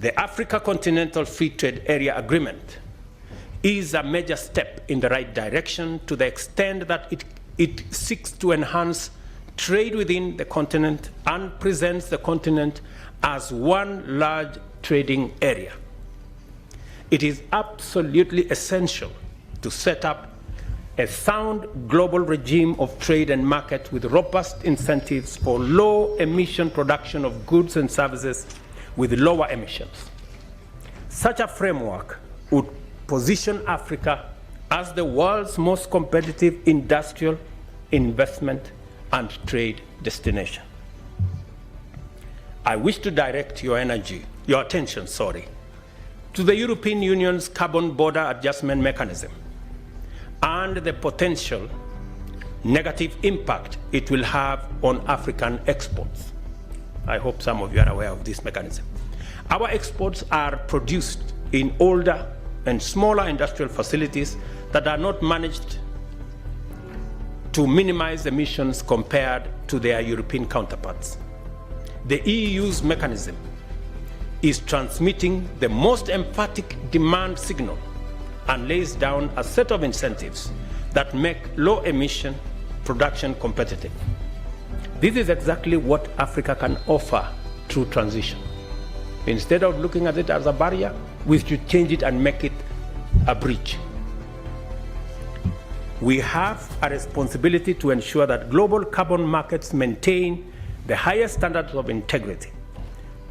The Africa Continental Free Trade Area Agreement is a major step in the right direction to the extent that it seeks to enhance trade within the continent and presents the continent as one large trading area. It is absolutely essential to set up a sound global regime of trade and market with robust incentives for low-emission production of goods and services with lower emissions. Such a framework would position Africa as the world's most competitive industrial, investment, and trade destination. I wish to direct your attention, to the European Union's Carbon Border Adjustment Mechanism and the potential negative impact it will have on African exports. I hope some of you are aware of this mechanism. Our exports are produced in older and smaller industrial facilities that are not managed to minimize emissions compared to their European counterparts. The EU's mechanism is transmitting the most emphatic demand signal and lays down a set of incentives that make low-emission production competitive. This is exactly what Africa can offer through transition. Instead of looking at it as a barrier, we should change it and make it a bridge. We have a responsibility to ensure that global carbon markets maintain the highest standards of integrity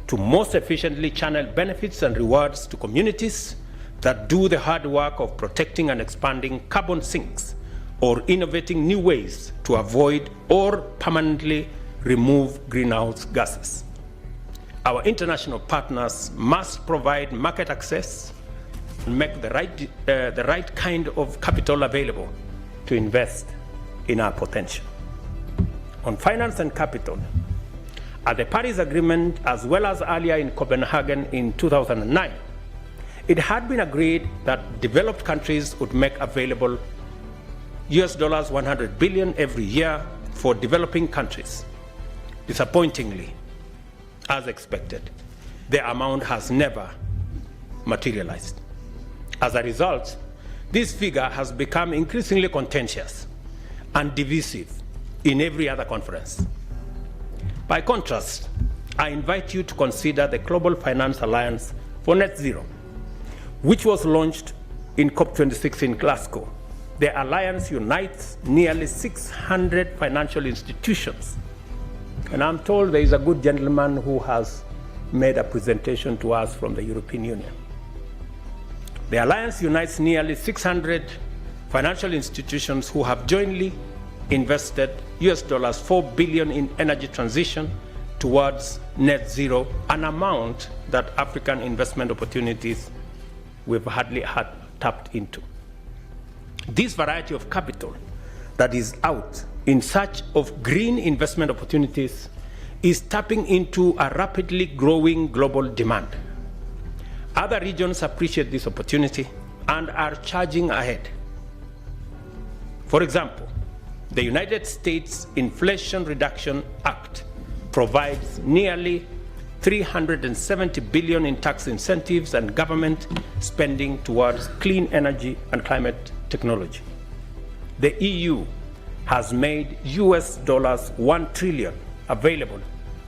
to most efficiently channel benefits and rewards to communities that do the hard work of protecting and expanding carbon sinks or innovating new ways to avoid or permanently remove greenhouse gases. Our international partners must provide market access and make the right kind of capital available to invest in our potential. On finance and capital, at the Paris Agreement, as well as earlier in Copenhagen in 2009, it had been agreed that developed countries would make available US $100 billion every year for developing countries. Disappointingly, as expected, the amount has never materialized. As a result, this figure has become increasingly contentious and divisive in every other conference. By contrast, I invite you to consider the Global Finance Alliance for Net Zero, which was launched in COP26 in Glasgow. The alliance unites nearly 600 financial institutions. And I'm told there is a good gentleman who has made a presentation to us from the European Union. The alliance unites nearly 600 financial institutions who have jointly invested US $4 billion in energy transition towards net zero, an amount that African investment opportunities we've hardly had tapped into. This variety of capital that is out in search of green investment opportunities is tapping into a rapidly growing global demand. Other regions appreciate this opportunity and are charging ahead. For example, the United States Inflation Reduction Act provides nearly $370 billion in tax incentives and government spending towards clean energy and climate technology. The EU has made US $1 trillion available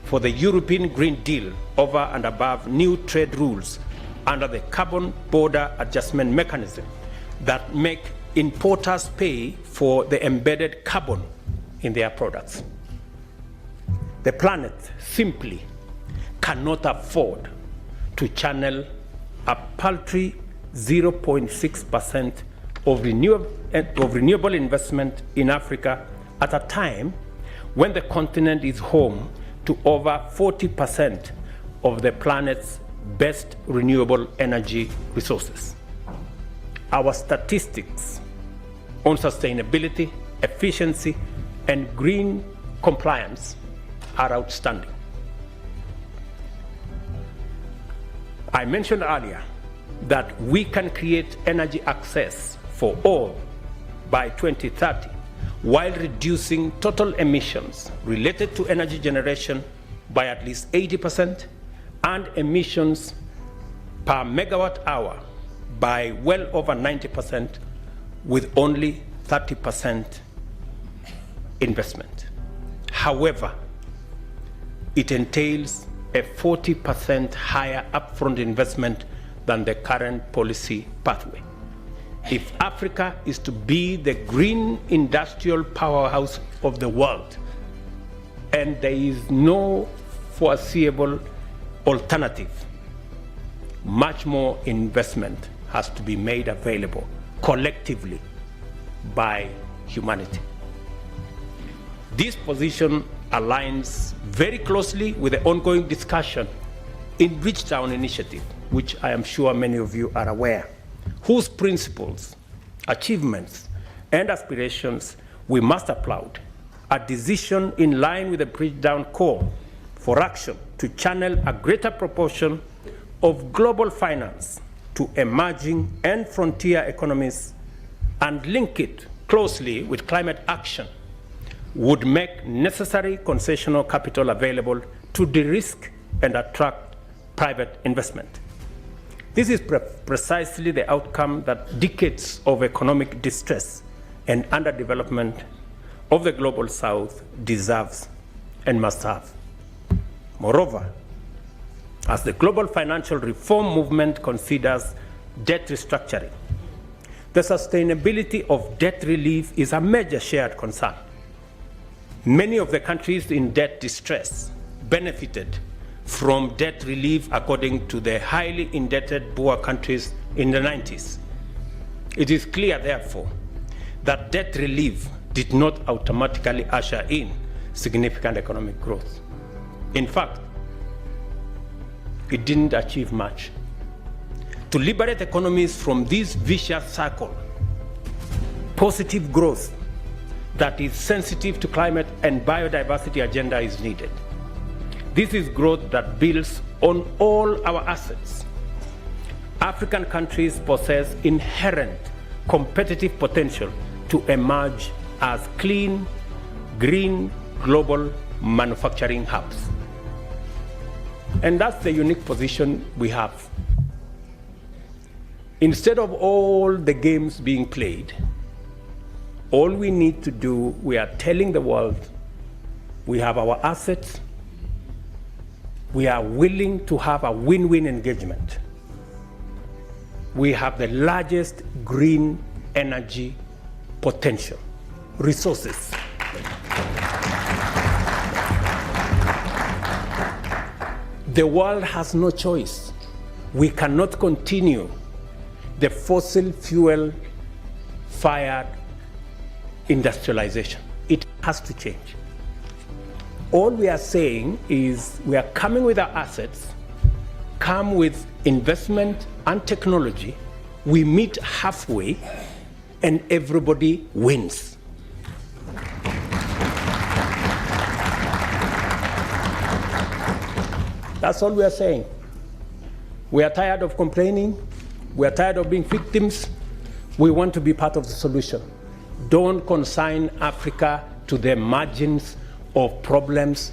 for the European Green Deal over and above new trade rules under the Carbon Border Adjustment Mechanism that make importers pay for the embedded carbon in their products. The planet simply cannot afford to channel a paltry 0.6% of renewable investment in Africa at a time when the continent is home to over 40% of the planet's best renewable energy resources. Our statistics on sustainability, efficiency, and green compliance are outstanding. I mentioned earlier that we can create energy access for all by 2030 while reducing total emissions related to energy generation by at least 80% and emissions per megawatt hour by well over 90% with only 30% investment. However, it entails a 40% higher upfront investment than the current policy pathway. If Africa is to be the green industrial powerhouse of the world, and there is no foreseeable alternative, much more investment has to be made available collectively by humanity. This position aligns very closely with the ongoing discussion in Bridgetown Initiative, which I am sure many of you are aware, whose principles, achievements, and aspirations we must applaud. A decision in line with the Bridgetown call for action to channel a greater proportion of global finance to emerging and frontier economies and link it closely with climate action would make necessary concessional capital available to de-risk and attract private investment. This is precisely the outcome that decades of economic distress and underdevelopment of the global South deserves and must have. Moreover, as the global financial reform movement considers debt restructuring, the sustainability of debt relief is a major shared concern. Many of the countries in debt distress benefited from debt relief according to the highly indebted poor countries in the 90s. It is clear, therefore, that debt relief did not automatically usher in significant economic growth. In fact, it didn't achieve much. To liberate economies from this vicious circle, positive growth that is sensitive to climate and biodiversity agenda is needed. This is growth that builds on all our assets. African countries possess inherent competitive potential to emerge as clean, green, global manufacturing hubs. And that's the unique position we have. Instead of all the games being played, all we need to do, we are telling the world, we have our assets, we are willing to have a win-win engagement. We have the largest green energy potential, resources. The world has no choice. We cannot continue the fossil fuel fired industrialization. It has to change. All we are saying is we are coming with our assets, come with investment and technology, we meet halfway, and everybody wins. That's all we are saying. We are tired of complaining. We are tired of being victims. We want to be part of the solution. Don't consign Africa to the margins of problems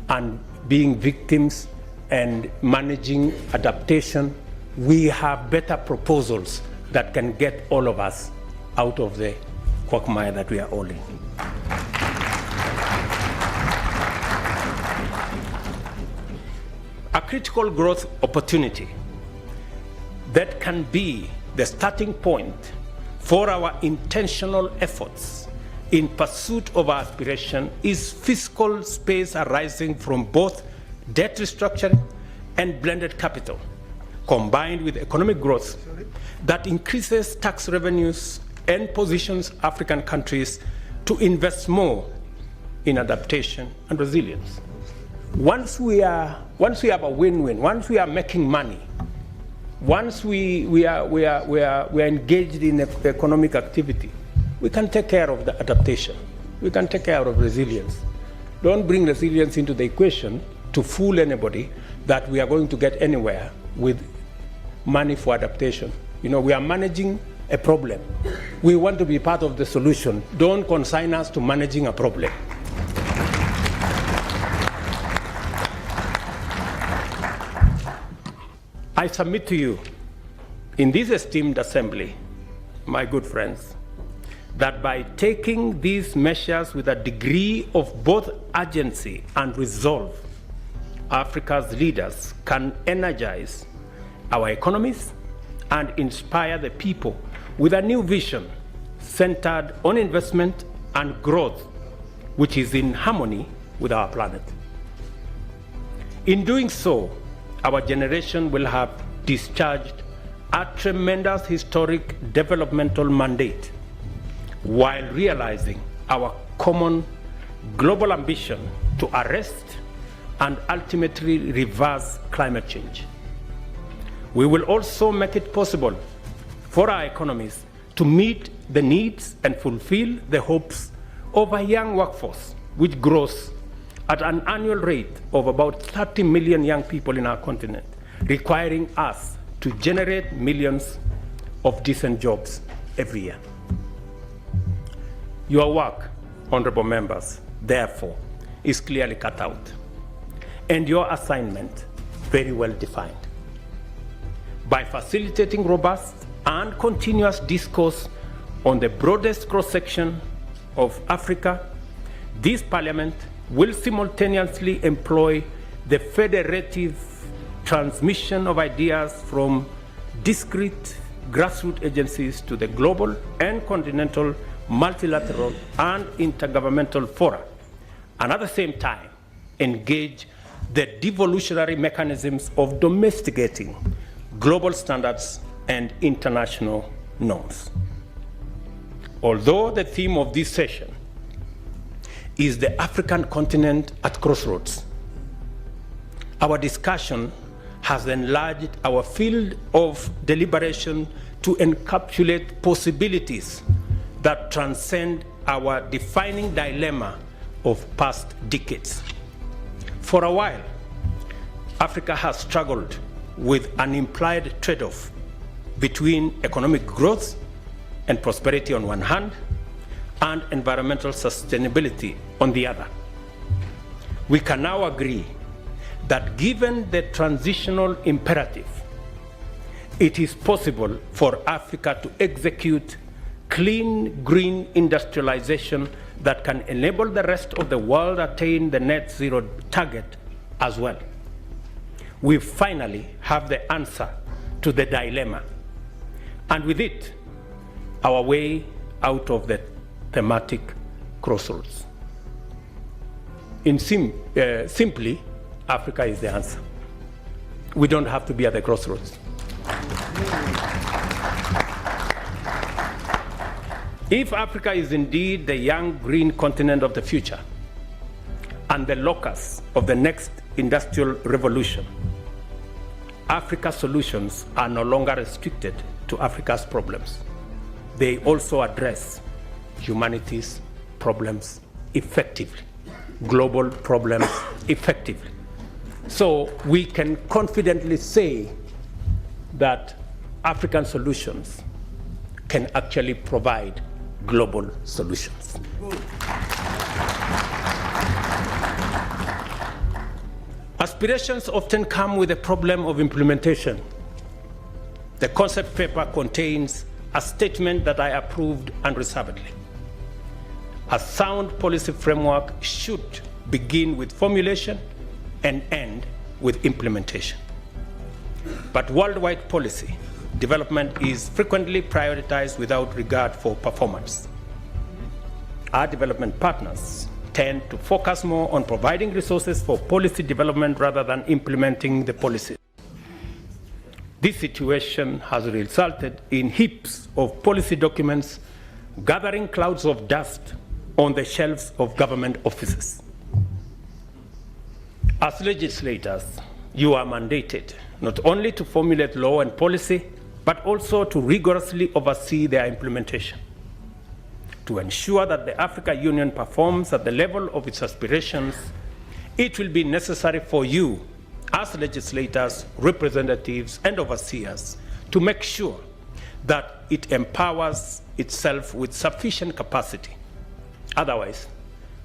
and being victims and managing adaptation. We have better proposals that can get all of us out of the quagmire that we are all in. A critical growth opportunity that can be the starting point for our intentional efforts in pursuit of our aspiration is fiscal space arising from both debt restructuring and blended capital, combined with economic growth that increases tax revenues and positions African countries to invest more in adaptation and resilience. Once we have a win-win, once we are making money, once we are engaged in economic activity, we can take care of the adaptation. We can take care of resilience. Don't bring resilience into the equation to fool anybody that we are going to get anywhere with money for adaptation. You know, we are managing a problem. We want to be part of the solution. Don't consign us to managing a problem. I submit to you in this esteemed assembly, my good friends, that by taking these measures with a degree of both urgency and resolve, Africa's leaders can energize our economies and inspire the people with a new vision centered on investment and growth, which is in harmony with our planet. In doing so, our generation will have discharged a tremendous historic developmental mandate while realizing our common global ambition to arrest and ultimately reverse climate change. We will also make it possible for our economies to meet the needs and fulfill the hopes of a young workforce, which grows at an annual rate of about 30 million young people in our continent, requiring us to generate millions of decent jobs every year. Your work, honorable members, therefore, is clearly cut out, and your assignment very well defined. By facilitating robust and continuous discourse on the broadest cross-section of Africa, this Parliament will simultaneously employ the federative transmission of ideas from discrete grassroots agencies to the global and continental, multilateral and intergovernmental fora, and at the same time engage the devolutionary mechanisms of domesticating global standards and international norms. Although the theme of this session is the African continent at crossroads, our discussion has enlarged our field of deliberation to encapsulate possibilities that transcend our defining dilemma of past decades. For a while, Africa has struggled with an implied trade-off between economic growth and prosperity on one hand, and environmental sustainability on the other. We can now agree that given the transitional imperative, it is possible for Africa to execute clean, green industrialization that can enable the rest of the world attain the net zero target as well. We finally have the answer to the dilemma, and with it, our way out of the thematic crossroads. Simply, Africa is the answer. We don't have to be at the crossroads. If Africa is indeed the young green continent of the future and the locus of the next industrial revolution, Africa's solutions are no longer restricted to Africa's problems. They also address humanity's problems effectively, global problems effectively. So we can confidently say that African solutions can actually provide global solutions. Aspirations often come with a problem of implementation. The concept paper contains a statement that I approved unreservedly. A sound policy framework should begin with formulation and end with implementation. But worldwide policy development is frequently prioritized without regard for performance. Our development partners tend to focus more on providing resources for policy development rather than implementing the policies. This situation has resulted in heaps of policy documents gathering clouds of dust on the shelves of government offices. As legislators, you are mandated not only to formulate law and policy, but also to rigorously oversee their implementation. To ensure that the African Union performs at the level of its aspirations, it will be necessary for you, as legislators, representatives, and overseers, to make sure that it empowers itself with sufficient capacity. Otherwise,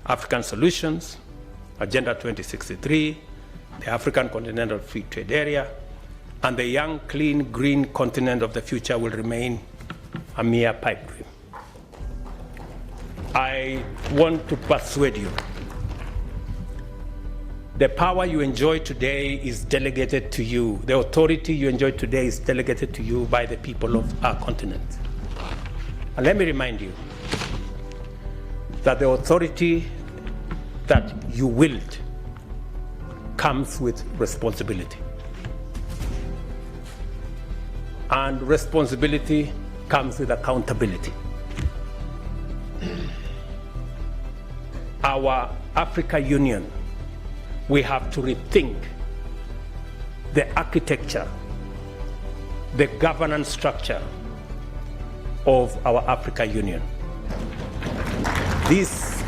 African solutions, Agenda 2063, the African Continental Free Trade Area, and the young, clean, green continent of the future will remain a mere pipe dream. I want to persuade you. The power you enjoy today is delegated to you. The authority you enjoy today is delegated to you by the people of our continent. And let me remind you that the authority that you wield comes with responsibility. And responsibility comes with accountability. Our Africa Union, we have to rethink the architecture, the governance structure of our Africa Union. This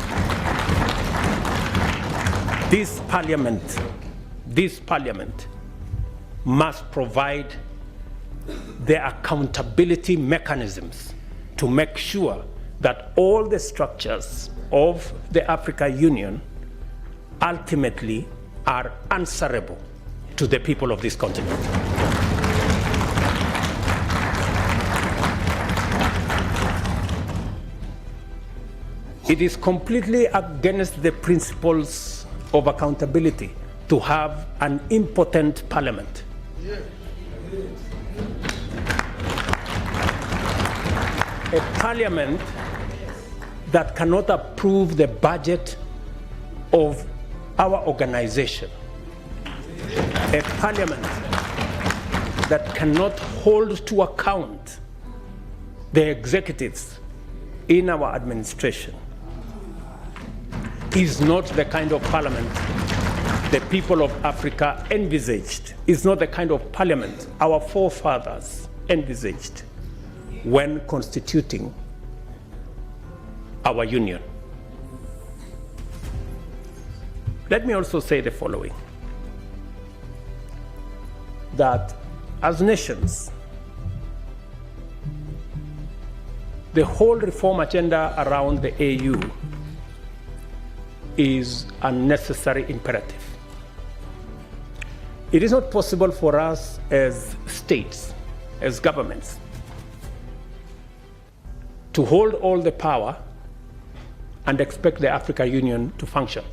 parliament must provide the accountability mechanisms to make sure that all the structures of the Africa Union ultimately are answerable to the people of this continent. It is completely against the principles of accountability to have an impotent parliament. A parliament that cannot approve the budget of our organization. A parliament that cannot hold to account the executives in our administration is not the kind of parliament the people of Africa envisaged. Is not the kind of parliament our forefathers envisaged when constituting our union. Let me also say the following, that as nations, the whole reform agenda around the AU is a necessary imperative. It is not possible for us as states, as governments, to hold all the power and expect the African Union to function.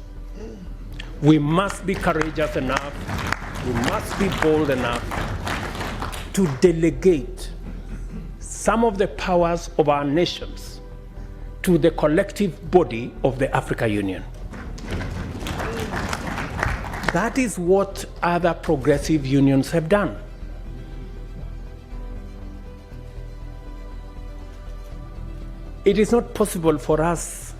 We must be courageous enough, we must be bold enough to delegate some of the powers of our nations to the collective body of the African Union. That is what other progressive unions have done. It is not possible for us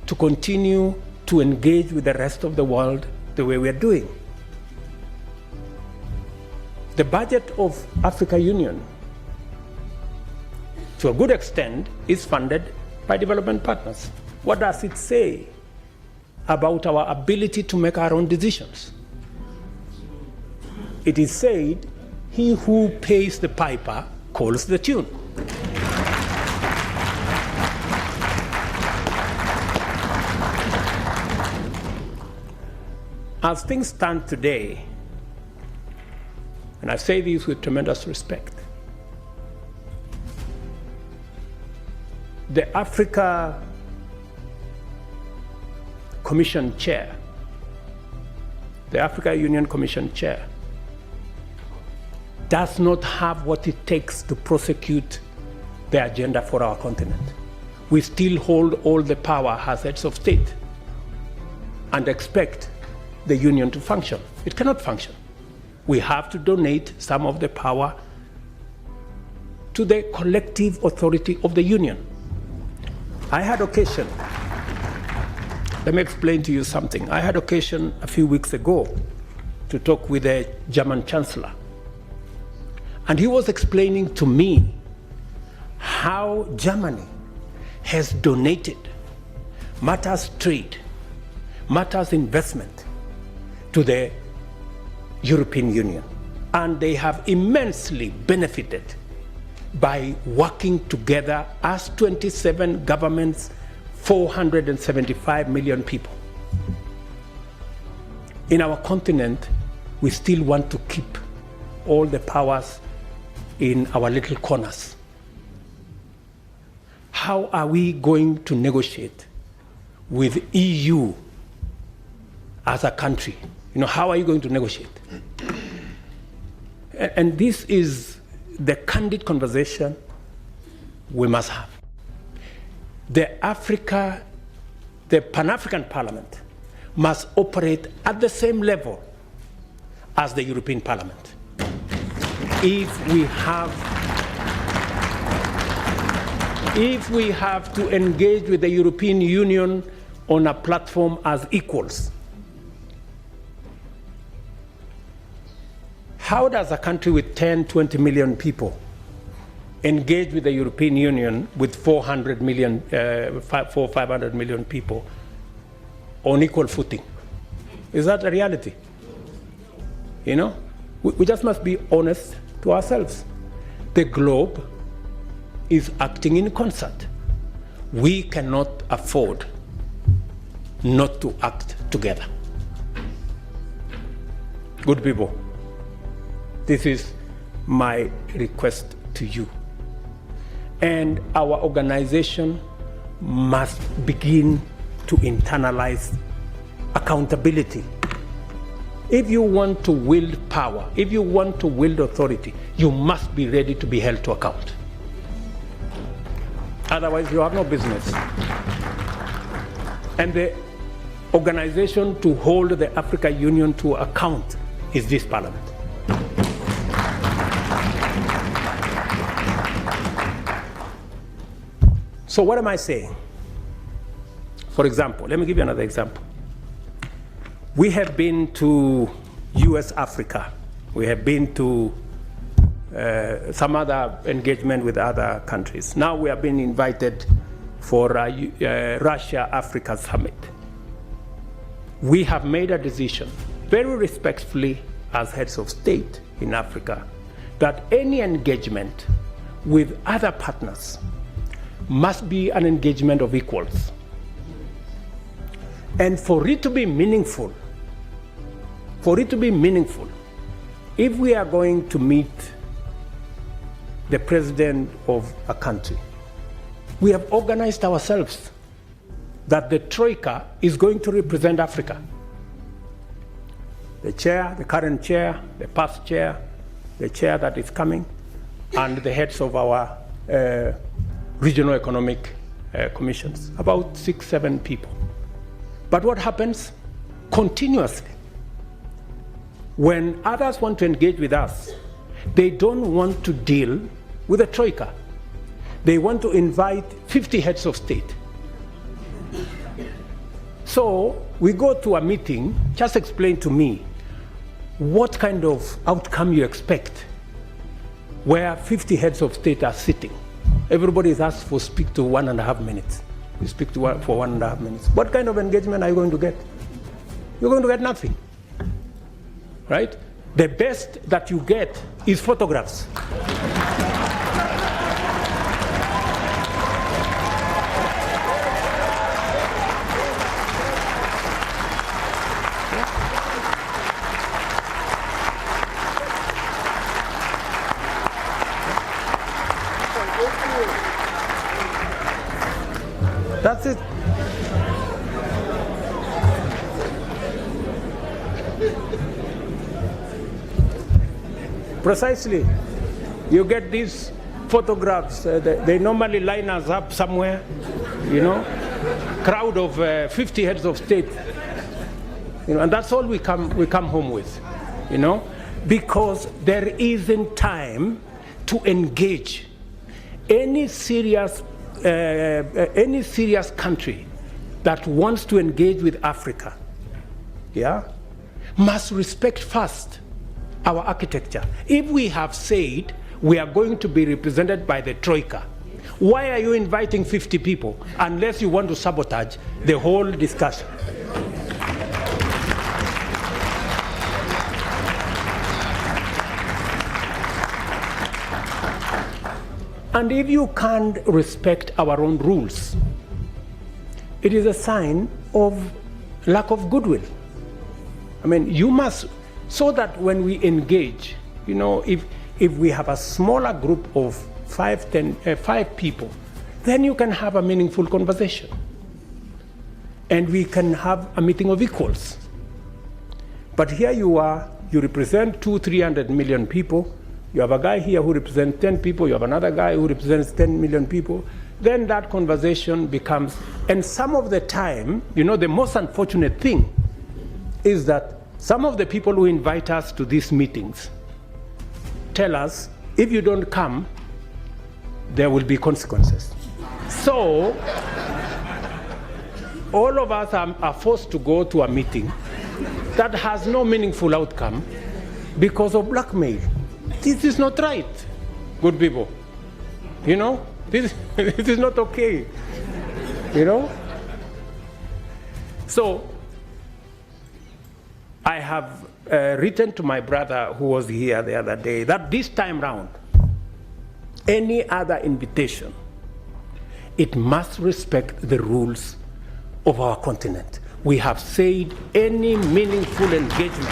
to continue to engage with the rest of the world the way we are doing. The budget of African Union, to a good extent, is funded by development partners. What does it say about our ability to make our own decisions? It is said, he who pays the piper calls the tune. As things stand today, and I say this with tremendous respect, the Africa Commission Chair, the Africa Union Commission Chair, does not have what it takes to prosecute the agenda for our continent. We still hold all the power as heads of state and expect the union to function. It cannot function. We have to donate some of the power to the collective authority of the union. I had occasion, let me explain to you something. I had occasion a few weeks ago to talk with the German Chancellor. And he was explaining to me how Germany has donated matters trade, matters investment to the European Union. And they have immensely benefited by working together as 27 governments, 475 million people. In our continent, we still want to keep all the powers in our little corners. How are we going to negotiate with EU as a country? How are you going to negotiate? And this is the candid conversation we must have. The PanAfrican Parliament must operate at the same level as the European Parliament. If we have to engage with the European Union on a platform as equals, how does a country with 10-20 million people engage with the European Union with 500 million people on equal footing? Is that a reality? We just must be honest to ourselves. The globe is acting in concert. We cannot afford not to act together. Good people, this is my request to you. And our organization must begin to internalize accountability. If you want to wield power, if you want to wield authority, you must be ready to be held to account. Otherwise, you have no business. And the organization to hold the African Union to account is this Parliament. So what am I saying? For example, let me give you another example. We have been to US Africa. We have been to some other engagement with other countries. Now we have been invited for Russia-Africa Summit. We have made a decision, very respectfully as heads of state in Africa, that any engagement with other partners must be an engagement of equals. And for it to be meaningful, if we are going to meet the president of a country, we have organized ourselves that the Troika is going to represent Africa. The chair, the current chair, the past chair, the chair that is coming, and the heads of our regional economic commissions, about 6-7 people. But what happens continuously? When others want to engage with us, they don't want to deal with the Troika. They want to invite 50 heads of state. So we go to a meeting, just explain to me what kind of outcome you expect where 50 heads of state are sitting. Everybody is asked for speak to 1.5 minutes. You speak to for 1.5 minutes. What kind of engagement are you going to get? You're going to get nothing, right? The best that you get is photographs. That's it. Precisely. You get these photographs, they normally line us up somewhere, crowd of 50 heads of state, and that's all we come home with, because there isn't time to engage. Any serious country that wants to engage with Africa, must respect first our architecture. If we have said we are going to be represented by the Troika, why are you inviting 50 people unless you want to sabotage the whole discussion? And if you can't respect our own rules, it is a sign of lack of goodwill. I mean, you must, so that when we engage, You know, if we have a smaller group of 5 people, then you can have a meaningful conversation. And we can have a meeting of equals. But here you are, you represent 200-300 million people. You have a guy here who represents 10 people. You have another guy who represents 10 million people. Then that conversation becomes, and some of the time, you know, the most unfortunate thing is that some of the people who invite us to these meetings tell us, if you don't come, there will be consequences. So, all of us are forced to go to a meeting that has no meaningful outcome because of blackmail. This is not right, good people. You know, this is not okay, you know? So, I have written to my brother who was here the other day that this time round, any other invitation, it must respect the rules of our continent. We have said any meaningful engagement,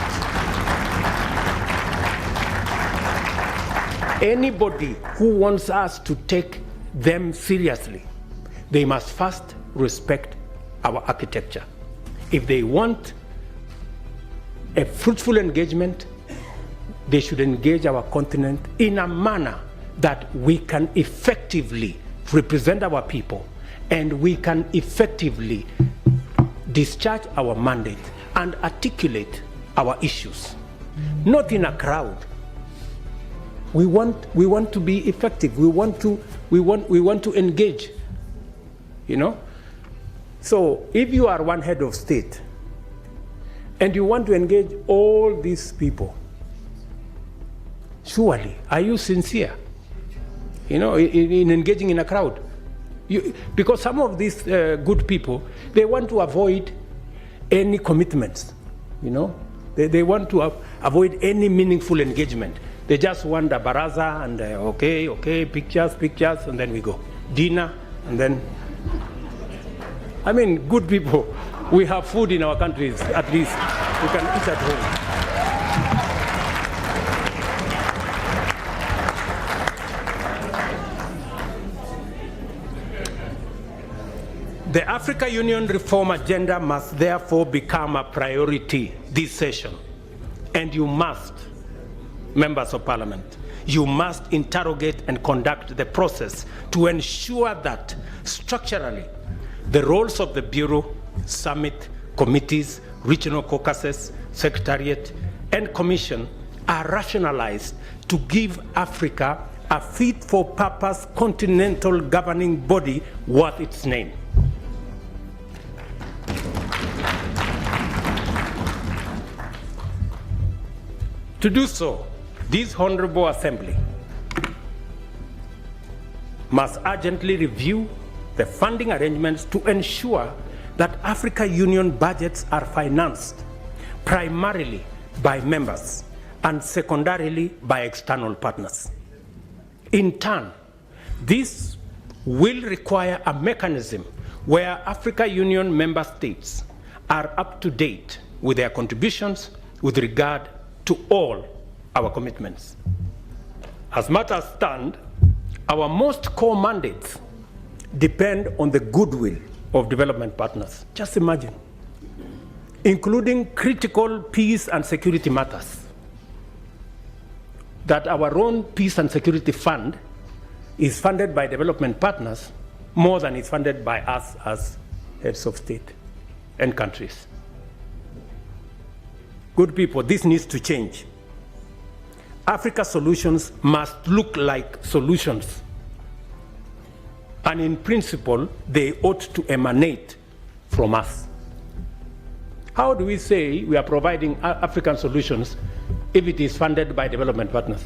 anybody who wants us to take them seriously, they must first respect our architecture. If they want a fruitful engagement, they should engage our continent in a manner that we can effectively represent our people and we can effectively discharge our mandate and articulate our issues, not in a crowd. We want to be effective. We want to engage, you know? So if you are one head of state and you want to engage all these people, surely, are you sincere, you know, in engaging in a crowd? Because some of these good people, they want to avoid any commitments, you know? They want to avoid any meaningful engagement. They just want a baraza and okay, pictures, and then we go. Dinner, and then, I mean, good people, we have food in our countries, at least. We can eat at home. The Africa Union reform agenda must therefore become a priority this session. And you must, members of parliament, you must interrogate and conduct the process to ensure that structurally the roles of the Bureau, Summit, committees, regional caucuses, Secretariat, and Commission are rationalized to give Africa a fit-for-purpose continental governing body worth its name. To do so, this Honorable Assembly must urgently review the funding arrangements to ensure that Africa Union budgets are financed primarily by members and secondarily by external partners. In turn, this will require a mechanism where Africa Union member states are up to date with their contributions with regard to all our commitments. As matters stand, our most core mandates depend on the goodwill of development partners. Just imagine, including critical peace and security matters, that our own peace and security fund is funded by development partners more than is funded by us as heads of state and countries. Good people, this needs to change. Africa's solutions must look like solutions. And in principle, they ought to emanate from us. How do we say we are providing African solutions if it is funded by development partners?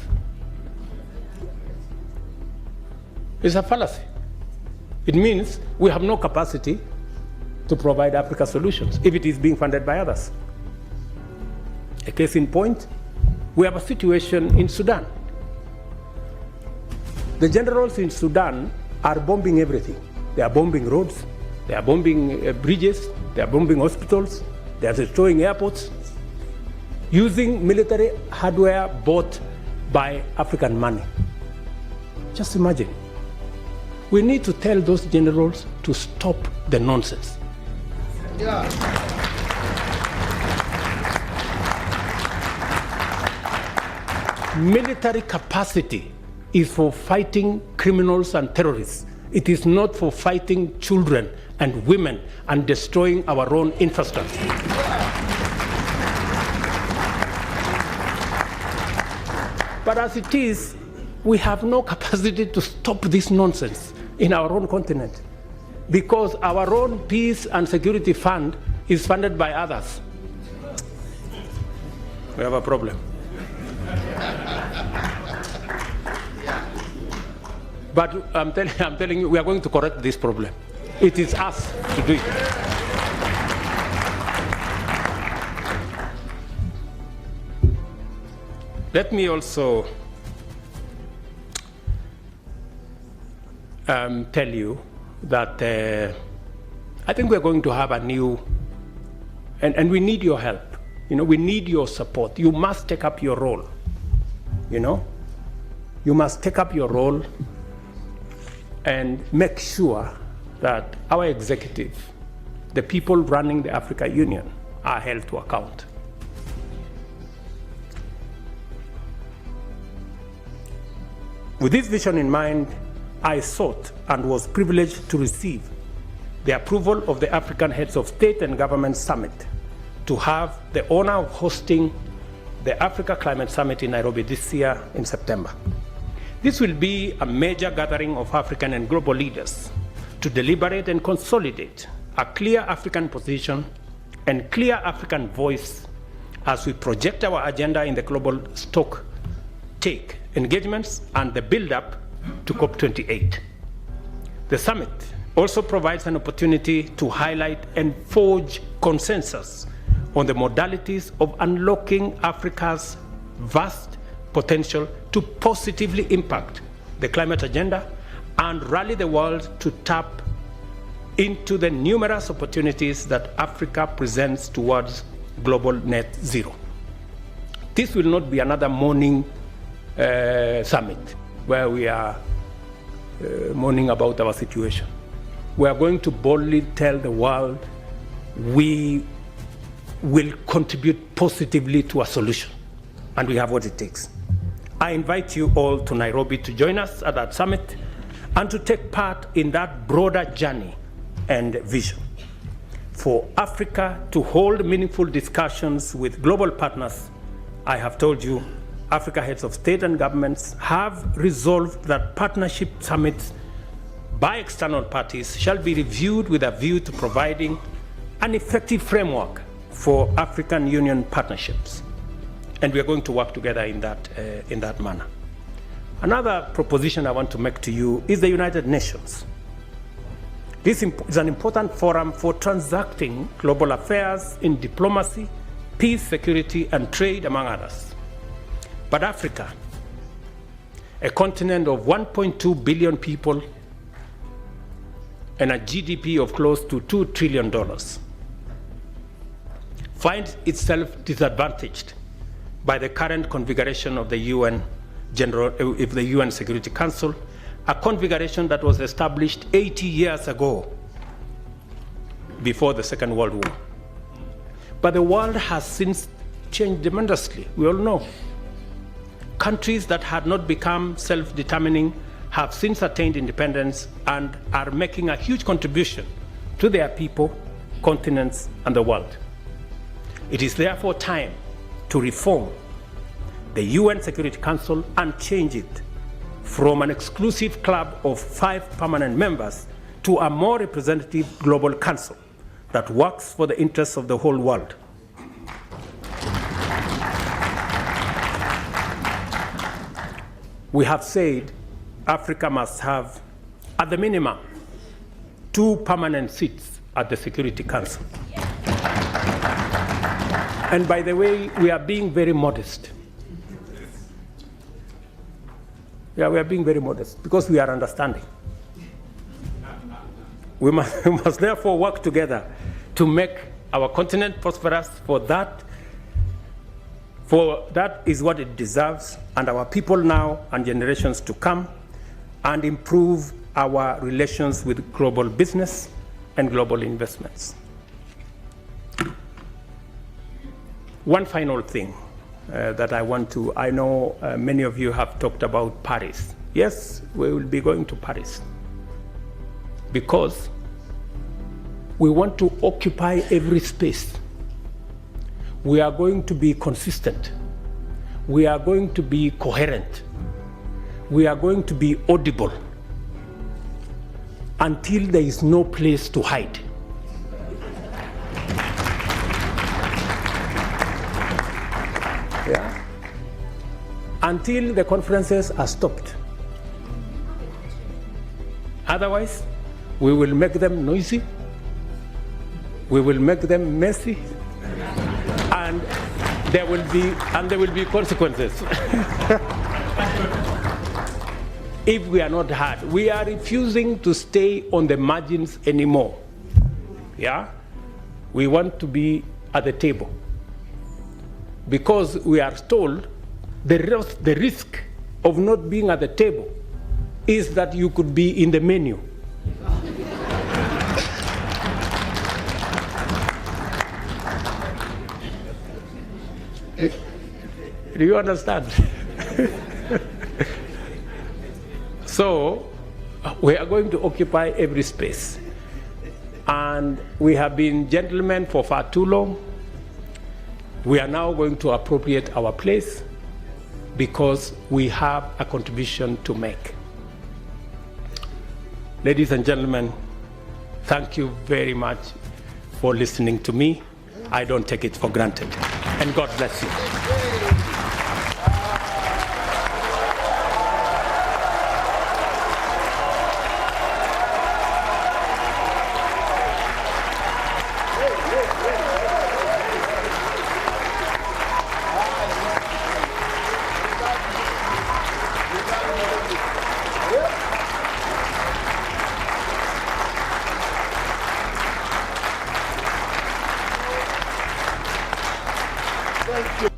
It's a fallacy. It means we have no capacity to provide Africa solutions if it is being funded by others. A case in point, we have a situation in Sudan. The generals in Sudan are bombing everything. They are bombing roads, they are bombing bridges, they are bombing hospitals, they are destroying airports, using military hardware bought by African money. Just imagine. We need to tell those generals to stop the nonsense. Yeah. Military capacity is for fighting criminals and terrorists. It is not for fighting children and women and destroying our own infrastructure. But as it is, we have no capacity to stop this nonsense in our own continent because our own peace and security fund is funded by others. We have a problem. But I'm telling you, we are going to correct this problem. It is us to do it. Let me also tell you that I think we're going to have a new, and we need your help. You know, we need your support. You must take up your role. You know, you must take up your role and make sure that our executive, the people running the Africa Union, are held to account. With this vision in mind, I sought and was privileged to receive the approval of the African Heads of State and Government Summit to have the honor of hosting the Africa Climate Summit in Nairobi this year in September. This will be a major gathering of African and global leaders to deliberate and consolidate a clear African position and clear African voice as we project our agenda in the global stock-take engagements and the build-up to COP28. The summit also provides an opportunity to highlight and forge consensus on the modalities of unlocking Africa's vast potential to positively impact the climate agenda and rally the world to tap into the numerous opportunities that Africa presents towards global net zero. This will not be another morning summit where we are mourning about our situation. We are going to boldly tell the world we will contribute positively to a solution, and we have what it takes. I invite you all to Nairobi to join us at that summit and to take part in that broader journey and vision for Africa to hold meaningful discussions with global partners. I have told you, Africa heads of state and governments have resolved that partnership summits by external parties shall be reviewed with a view to providing an effective framework for African Union partnerships. And we are going to work together in that manner. Another proposition I want to make to you is the United Nations. This is an important forum for transacting global affairs in diplomacy, peace, security, and trade, among others. But Africa, a continent of 1.2 billion people and a GDP of close to $2 trillion, finds itself disadvantaged by the current configuration of the UN Security Council, a configuration that was established 80 years ago, before the Second World War. But the world has since changed tremendously, we all know. Countries that had not become self-determining have since attained independence and are making a huge contribution to their people, continents, and the world. It is therefore time to reform the UN Security Council and change it from an exclusive club of 5 permanent members to a more representative global council that works for the interests of the whole world. We have said Africa must have, at the minimum, 2 permanent seats at the Security Council. And by the way, we are being very modest. Yeah, we are being very modest because we are understanding. We must therefore work together to make our continent prosperous for For that is what it deserves, and our people now and generations to come, and improve our relations with global business and global investments. One final thing that I want to, I know many of you have talked about Paris. Yes, we will be going to Paris because we want to occupy every space. We are going to be consistent. We are going to be coherent. We are going to be audible until there is no place to hide. Yeah? Until the conferences are stopped. Otherwise, we will make them noisy, we will make them messy, and there will be consequences. If we are not heard. We are refusing to stay on the margins anymore. Yeah? We want to be at the table. Because we are told the risk of not being at the table is that you could be in the menu. Do you understand? So, we are going to occupy every space. And we have been gentlemen for far too long. We are now going to appropriate our place because we have a contribution to make. Ladies and gentlemen, thank you very much for listening to me. I don't take it for granted. And God bless you. Thank you.